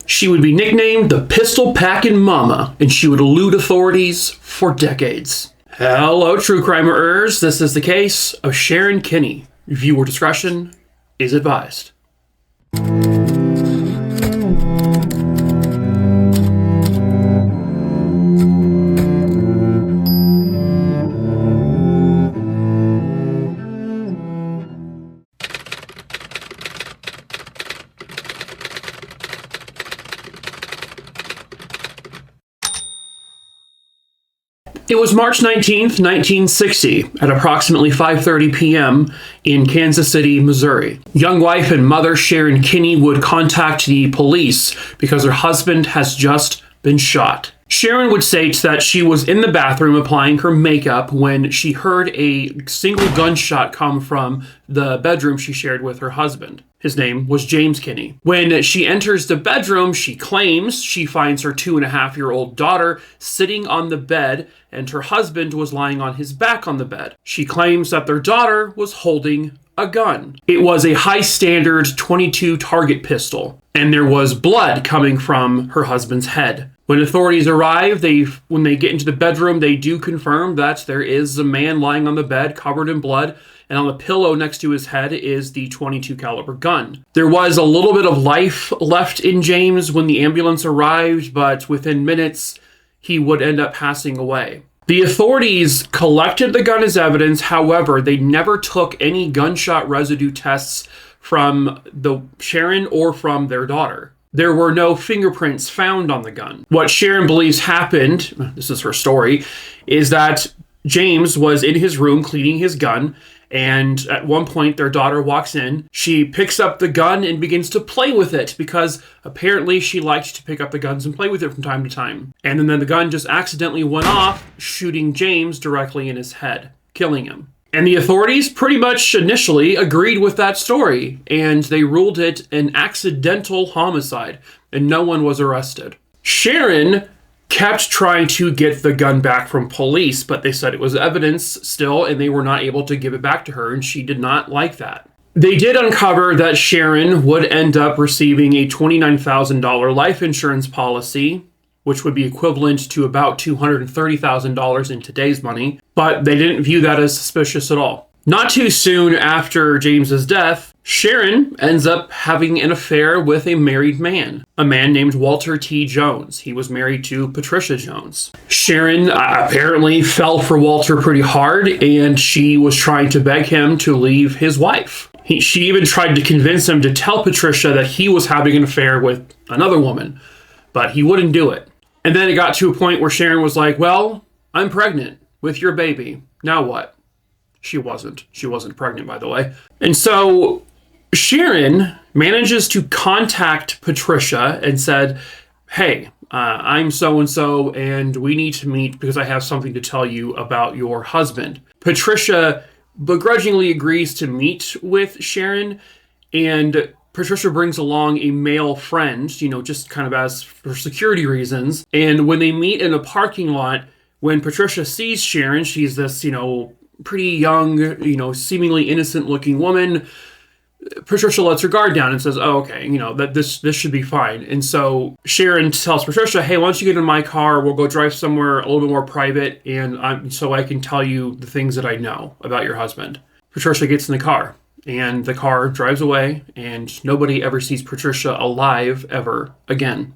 She would be nicknamed the Pistol Packin' Mama, and she would elude authorities for decades. Hello, true crimerers. This is the case of Sharon Kinne. Viewer discretion is advised. It was March 19th, 1960, at approximately 5:30 p.m. in Kansas City, Missouri. Young wife and mother Sharon Kinne would contact the police because her husband has just been shot. Sharon would state that she was in the bathroom applying her makeup when she heard a single gunshot come from the bedroom she shared with her husband. His name was James Kinne. When she enters the bedroom, she claims she finds her 2.5-year-old daughter sitting on the bed and her husband was lying on his back on the bed. She claims that their daughter was holding a gun. It was a high-standard .22 target pistol, and there was blood coming from her husband's head. When authorities arrive, when they get into the bedroom, they do confirm that there is a man lying on the bed covered in blood, and on the pillow next to his head is the .22 caliber gun. There was a little bit of life left in James when the ambulance arrived, but within minutes, he would end up passing away. The authorities collected the gun as evidence. However, they never took any gunshot residue tests from Sharon or from their daughter. There were no fingerprints found on the gun. What Sharon believes happened, this is her story, is that James was in his room cleaning his gun, and at one point their daughter walks in. She picks up the gun and begins to play with it because apparently she liked to pick up the guns and play with it from time to time. And then the gun just accidentally went off, shooting James directly in his head, killing him. And the authorities pretty much initially agreed with that story, and they ruled it an accidental homicide, and no one was arrested. Sharon kept trying to get the gun back from police, but they said it was evidence still, and they were not able to give it back to her, and she did not like that. They did uncover that Sharon would end up receiving a $29,000 life insurance policy, which would be equivalent to about $230,000 in today's money, but they didn't view that as suspicious at all. Not too soon after James's death, Sharon ends up having an affair with a married man, a man named Walter T. Jones. He was married to Patricia Jones. Sharon apparently fell for Walter pretty hard, and she was trying to beg him to leave his wife. She even tried to convince him to tell Patricia that he was having an affair with another woman, but he wouldn't do it. And then it got to a point where Sharon was like, well, I'm pregnant with your baby. Now what? She wasn't. She wasn't pregnant, by the way. And so Sharon manages to contact Patricia and said, hey, I'm so-and-so, and we need to meet because I have something to tell you about your husband. Patricia begrudgingly agrees to meet with Sharon, and Patricia brings along a male friend, just kind of as for security reasons. And when they meet in a parking lot, when Patricia sees Sharon, she's this, pretty young, seemingly innocent looking woman. Patricia lets her guard down and says, oh, okay, that this should be fine. And so Sharon tells Patricia, hey, why don't you get in my car? We'll go drive somewhere a little bit more private, and so I can tell you the things that I know about your husband. Patricia gets in the car, and the car drives away, and nobody ever sees Patricia alive ever again.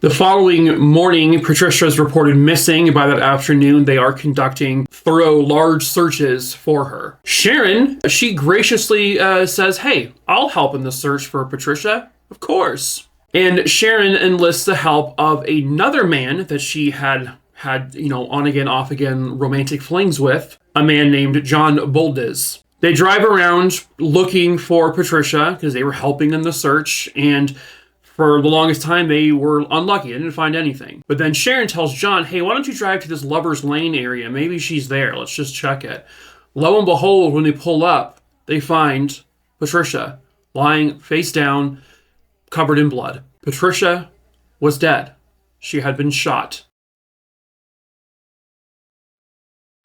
The following morning, Patricia is reported missing. By that afternoon, they are conducting thorough, large searches for her. Sharon, she graciously says, hey, I'll help in the search for Patricia. Of course. And Sharon enlists the help of another man that she had on again, off again romantic flings with, a man named John Boldes. They drive around looking for Patricia because they were helping in the search, and for the longest time, they were unlucky. They didn't find anything. But then Sharon tells John, hey, why don't you drive to this Lover's Lane area? Maybe she's there. Let's just check it. Lo and behold, when they pull up, they find Patricia lying face down, covered in blood. Patricia was dead. She had been shot.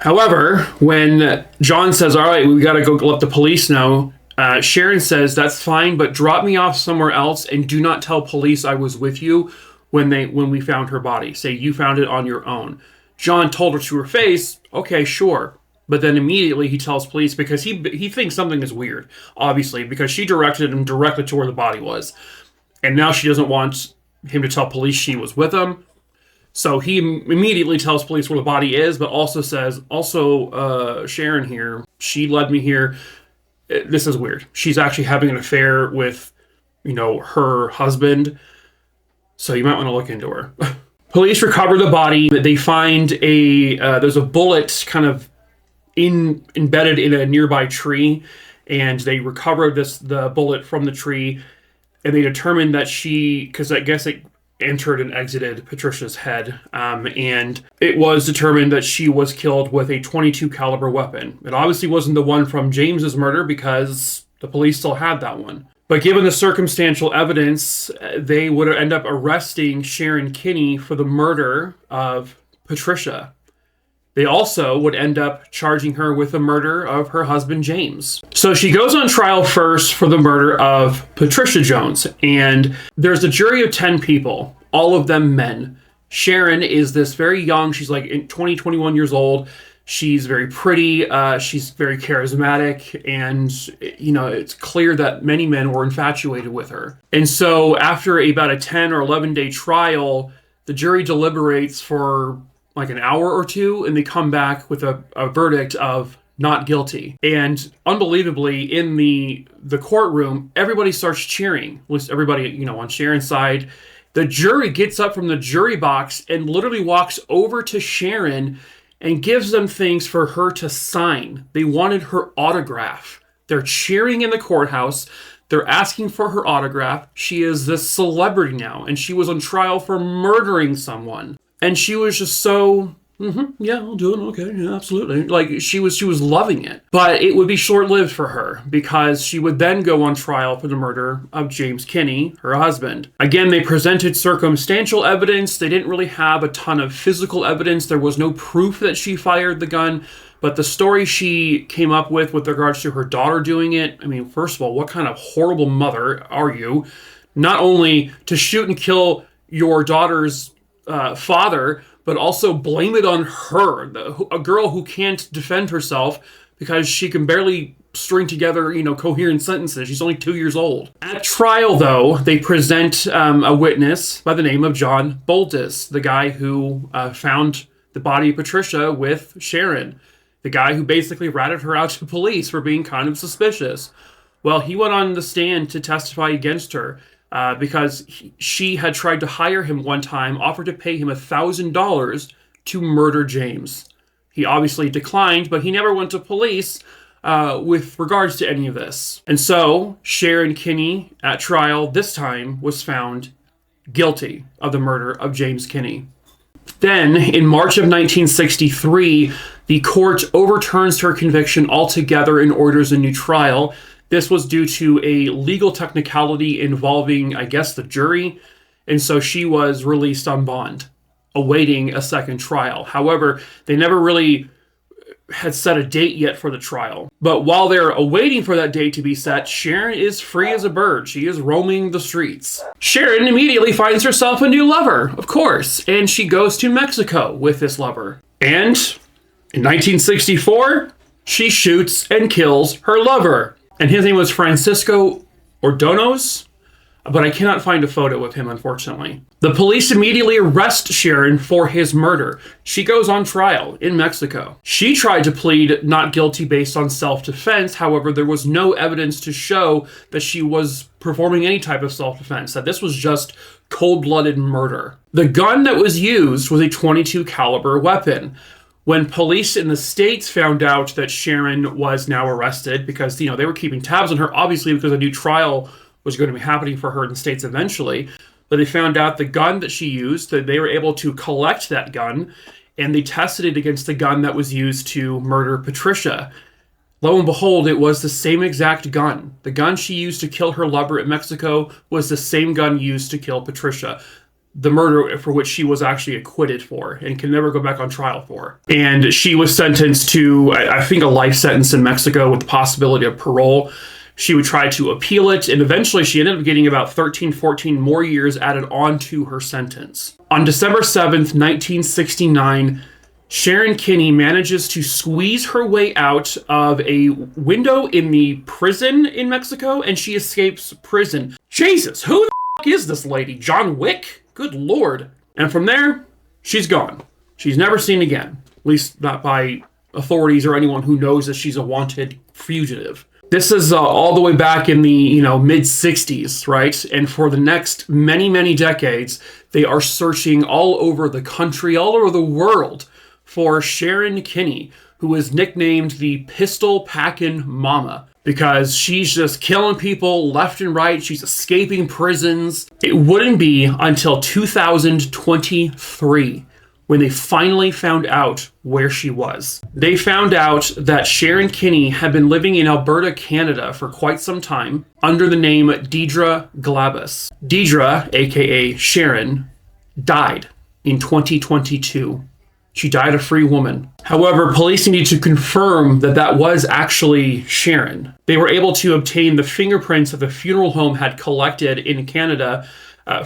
However, when John says, all right, we got to go let the police know, Sharon says, "That's fine, but drop me off somewhere else and do not tell police I was with you when we found her body. Say you found it on your own." John told her to her face, "Okay, sure." But then immediately he tells police because he thinks something is weird, obviously, because she directed him directly to where the body was. And now she doesn't want him to tell police she was with him. So he immediately tells police where the body is, but also says, Sharon here, she led me here. This is weird. She's actually having an affair with, her husband. So you might want to look into her. Police recover the body. They find there's a bullet kind of embedded in a nearby tree, and they recover the bullet from the tree, and they determined that because I guess it entered and exited Patricia's head, and it was determined that she was killed with a .22 caliber weapon. It obviously wasn't the one from James's murder because the police still had that one. But given the circumstantial evidence, they would end up arresting Sharon Kinne for the murder of Patricia. They also would end up charging her with the murder of her husband, James. So she goes on trial first for the murder of Patricia Jones. And there's a jury of 10 people, all of them men. Sharon is this very young, she's like 20, 21 years old. She's very pretty, she's very charismatic, and, it's clear that many men were infatuated with her. And so after about a 10 or 11-day trial, the jury deliberates for like an hour or two, and they come back with a verdict of not guilty. And unbelievably, in the courtroom, everybody starts cheering. At least everybody, on Sharon's side. The jury gets up from the jury box and literally walks over to Sharon and gives them things for her to sign. They wanted her autograph. They're cheering in the courthouse. They're asking for her autograph. She is this celebrity now, and she was on trial for murdering someone. And she was just so, yeah, I'll do it. Okay, yeah, absolutely. Like, she was loving it. But it would be short-lived for her, because she would then go on trial for the murder of James Kinne, her husband. Again, they presented circumstantial evidence. They didn't really have a ton of physical evidence. There was no proof that she fired the gun. But the story she came up with regards to her daughter doing it, I mean, first of all, what kind of horrible mother are you? Not only to shoot and kill your daughter's father, but also blame it on her, a girl who can't defend herself because she can barely string together, coherent sentences. She's only 2 years old. At trial, though, they present a witness by the name of John Boltis, the guy who found the body of Patricia with Sharon, the guy who basically ratted her out to police for being kind of suspicious. Well, he went on the stand to testify against her. Because she had tried to hire him one time, offered to pay him $1,000 to murder James. He obviously declined, but he never went to police with regards to any of this. And so Sharon Kinne at trial this time was found guilty of the murder of James Kinne. Then, in March of 1963, the court overturns her conviction altogether and orders a new trial. This was due to a legal technicality involving, I guess, the jury, and so she was released on bond, awaiting a second trial. However, they never really had set a date yet for the trial. But while they're awaiting for that date to be set, Sharon is free as a bird. She is roaming the streets. Sharon immediately finds herself a new lover, of course, and she goes to Mexico with this lover. And in 1964, she shoots and kills her lover. And his name was Francisco Ordonez, but I cannot find a photo of him, unfortunately. The police immediately arrest Sharon for his murder. She goes on trial in Mexico. She tried to plead not guilty based on self-defense. However, there was no evidence to show that she was performing any type of self-defense, that this was just cold-blooded murder. The gun that was used was a .22 caliber weapon. When police in the States found out that Sharon was now arrested, because, they were keeping tabs on her, obviously because a new trial was going to be happening for her in the States eventually, but they found out the gun that she used, that they were able to collect that gun, and they tested it against the gun that was used to murder Patricia. Lo and behold, it was the same exact gun. The gun she used to kill her lover in Mexico was the same gun used to kill Patricia, the murder for which she was actually acquitted for and can never go back on trial for. And she was sentenced to, I think, a life sentence in Mexico with the possibility of parole. She would try to appeal it, and eventually she ended up getting about 13, 14 more years added on to her sentence. On December 7th, 1969, Sharon Kinne manages to squeeze her way out of a window in the prison in Mexico, and she escapes prison. Jesus, who the f*** is this lady? John Wick? Good Lord. And from there, she's gone. She's never seen again. At least not by authorities or anyone who knows that she's a wanted fugitive. This is all the way back in the, mid-60s, right? And for the next many, many decades, they are searching all over the country, all over the world for Sharon Kinne, who is nicknamed the Pistol Packin' Mama, because she's just killing people left and right. She's escaping prisons. It wouldn't be until 2023 when they finally found out where she was. They found out that Sharon Kinne had been living in Alberta, Canada for quite some time under the name Deidre Glabus. Deidre, aka Sharon, died in 2022. She died a free woman. However, police needed to confirm that that was actually Sharon. They were able to obtain the fingerprints that the funeral home had collected in Canada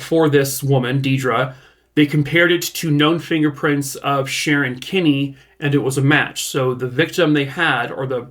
for this woman, Deidre. They compared it to known fingerprints of Sharon Kinne, and it was a match. So the victim they had, or the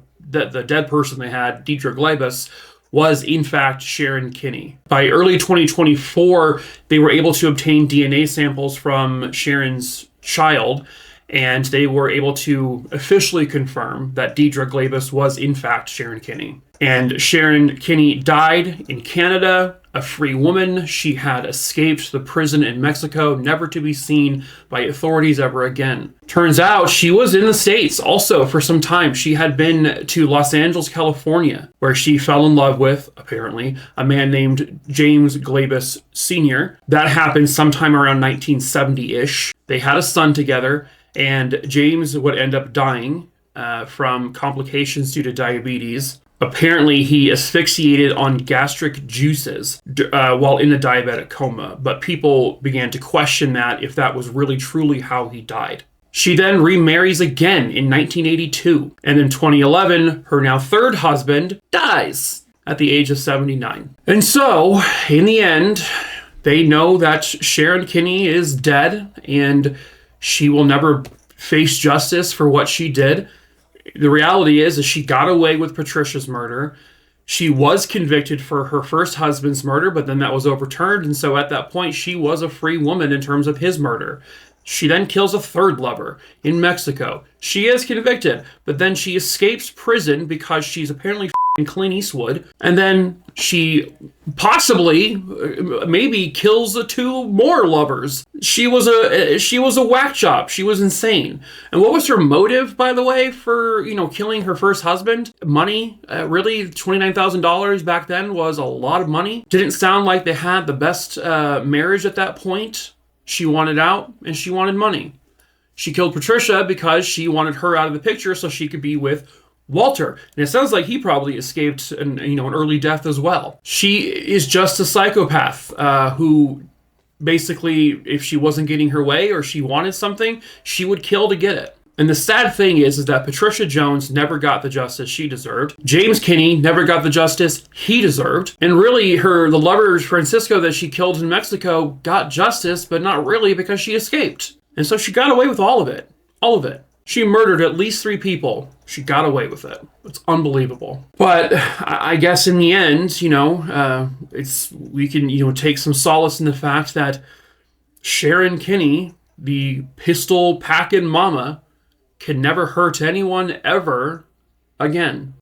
dead person they had, Deidre Glabus, was in fact Sharon Kinne. By early 2024, they were able to obtain DNA samples from Sharon's child, and they were able to officially confirm that Deidre Glabus was in fact Sharon Kinne. And Sharon Kinne died in Canada, a free woman. She had escaped the prison in Mexico, never to be seen by authorities ever again. Turns out she was in the States also for some time. She had been to Los Angeles, California, where she fell in love with, apparently, a man named James Glabus Sr. That happened sometime around 1970-ish. They had a son together, and James would end up dying from complications due to diabetes. Apparently, he asphyxiated on gastric juices while in a diabetic coma, but people began to question that if that was really truly how he died. She then remarries again in 1982, and in 2011, her now third husband dies at the age of 79. And so, in the end, they know that Sharon Kinne is dead, and she will never face justice for what she did. The reality is she got away with Patricia's murder. She was convicted for her first husband's murder, but then that was overturned. And so at that point, she was a free woman in terms of his murder. She then kills a third lover in Mexico. She is convicted, but then she escapes prison because she's apparently f***ing Clint Eastwood. And then she possibly, maybe kills the two more lovers. She was a whack job. She was insane. And what was her motive, by the way, for, killing her first husband? Money. Really, $29,000 back then was a lot of money. Didn't sound like they had the best marriage at that point. She wanted out, and she wanted money. She killed Patricia because she wanted her out of the picture so she could be with Walter. And it sounds like he probably escaped an early death as well. She is just a psychopath who basically, if she wasn't getting her way or she wanted something, she would kill to get it. And the sad thing is that Patricia Jones never got the justice she deserved. James Kinne never got the justice he deserved. And really, the lover, Francisco, that she killed in Mexico, got justice, but not really, because she escaped. And so she got away with all of it. All of it. She murdered at least 3 people. She got away with it. It's unbelievable. But I guess in the end, we can take some solace in the fact that Sharon Kinne, the pistol packing mama, can never hurt anyone ever again.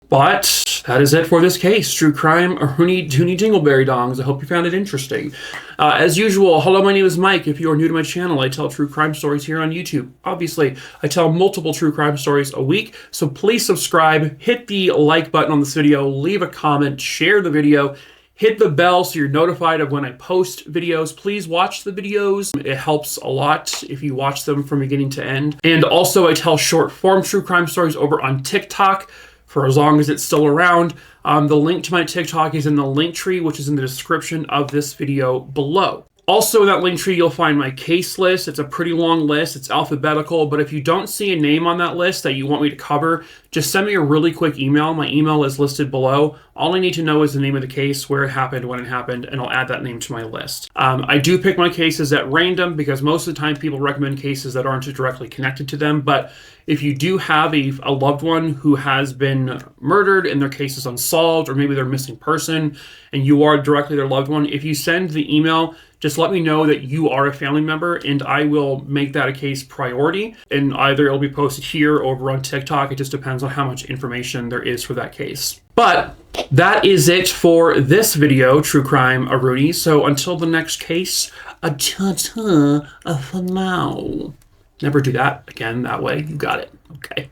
But that is it for this case. True crime, or Hoonie Dingleberry Dongs. I hope you found it interesting. As usual, hello, my name is Mike. If you are new to my channel, I tell true crime stories here on YouTube. Obviously, I tell multiple true crime stories a week, so please subscribe, hit the like button on this video, leave a comment, share the video, hit the bell so you're notified of when I post videos. Please watch the videos. It helps a lot if you watch them from beginning to end. And also, I tell short form true crime stories over on TikTok for as long as it's still around. The link to my TikTok is in the link tree, which is in the description of this video below. Also in that link tree, you'll find my case list. It's a pretty long list. It's alphabetical, but if you don't see a name on that list that you want me to cover, just send me a really quick email. My email is listed below. All I need to know is the name of the case, where it happened, when it happened, and I'll add that name to my list. I do pick my cases at random because most of the time people recommend cases that aren't directly connected to them, but if you do have a loved one who has been murdered and their case is unsolved, or maybe they're a missing person and you are directly their loved one, if you send the email, just let me know that you are a family member and I will make that a case priority. And either it'll be posted here or over on TikTok. It just depends on how much information there is for that case. But that is it for this video, True Crime Aruni. So until the next case, a ta-ta for now. Never do that again that way. You got it. Okay.